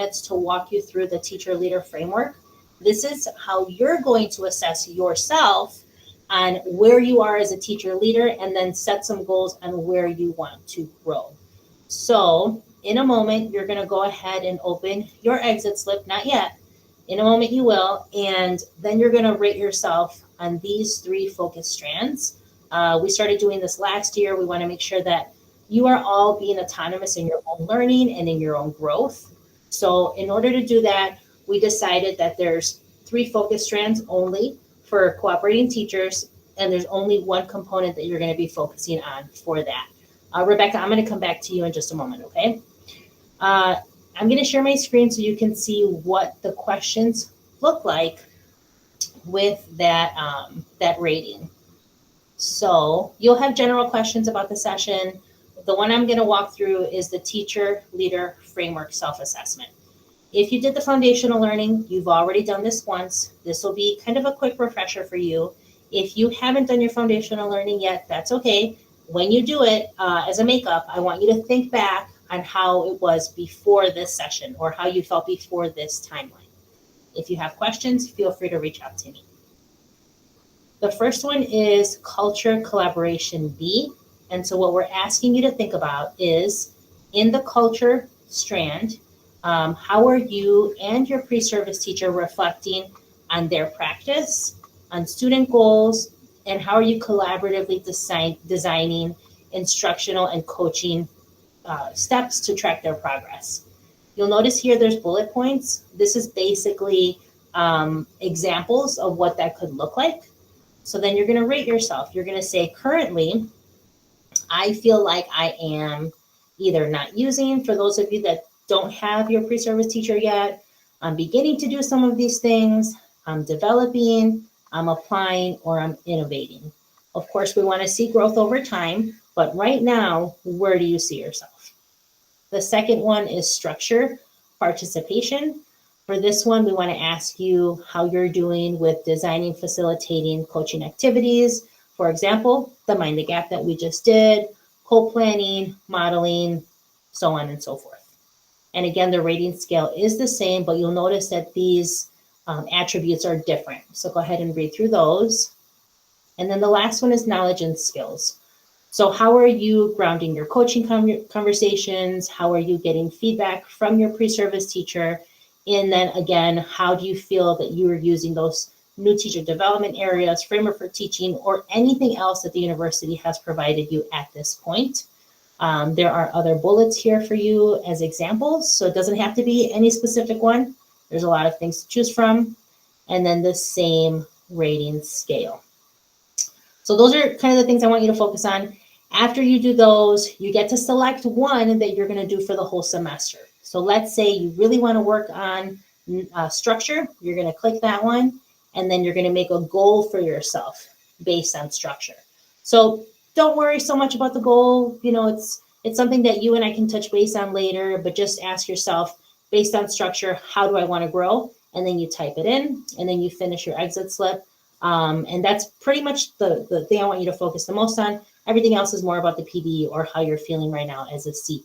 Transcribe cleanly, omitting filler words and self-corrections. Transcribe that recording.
minutes to walk you through the teacher leader framework. This is how you're going to assess yourself on where you are as a teacher leader, and then set some goals on where you want to grow. So in a moment, you're going to go ahead and open your exit slip. Not yet. In a moment you will, and then you're going to rate yourself on these 3 focus strands. We started doing this last year. We want to make sure that you are all being autonomous in your own learning and in your own growth. So in order to do that, we decided that there's 3 focus strands only for cooperating teachers, and there's only 1 component that you're going to be focusing on for that. Rebecca, I'm going to come back to you in just a moment, okay? I'm going to share my screen so you can see what the questions look like with that, that rating. So you'll have general questions about the session. The one I'm going to walk through is the teacher leader framework self-assessment. If you did the foundational learning, you've already done this once. This will be kind of a quick refresher for you. If you haven't done your foundational learning yet, that's okay. When you do it as a makeup, I want you to think back on how it was before this session, or how you felt before this timeline. If you have questions, feel free to reach out to me. The first one is culture collaboration B. And so what we're asking you to think about is, in the culture strand, how are you and your pre-service teacher reflecting on their practice, on student goals, and how are you collaboratively designing instructional and coaching steps to track their progress? You'll notice here there's bullet points. This is basically examples of what that could look like. So then you're going to rate yourself. You're going to say, currently, I feel like I am either not using, for those of you that don't have your pre-service teacher yet, I'm beginning to do some of these things, I'm developing, I'm applying, or I'm innovating. Of course, we want to see growth over time, but right now, where do you see yourself? The second one is structure, participation. For this one, we want to ask you how you're doing with designing, facilitating coaching activities. For example, the Mind the Gap that we just did, co-planning, modeling, so on and so forth. And again, the rating scale is the same, but you'll notice that these attributes are different. So go ahead and read through those. And then the last one is knowledge and skills. So how are you grounding your coaching conversations? How are you getting feedback from your pre-service teacher? And then again, how do you feel that you are using those new teacher development areas, framework for teaching, or anything else that the university has provided you at this point? There are other bullets here for you as examples, so it doesn't have to be any specific one. There's a lot of things to choose from. And then the same rating scale. So those are kind of the things I want you to focus on. After you do those, you get to select one that you're going to do for the whole semester. So let's say you really want to work on structure. You're going to click that one, and then you're going to make a goal for yourself based on structure. So don't worry so much about the goal. You know, it's something that you and I can touch base on later, but just ask yourself, based on structure, how do I want to grow? And then you type it in, and then you finish your exit slip. And that's pretty much the thing I want you to focus the most on. Everything else is more about the PD or how you're feeling right now as a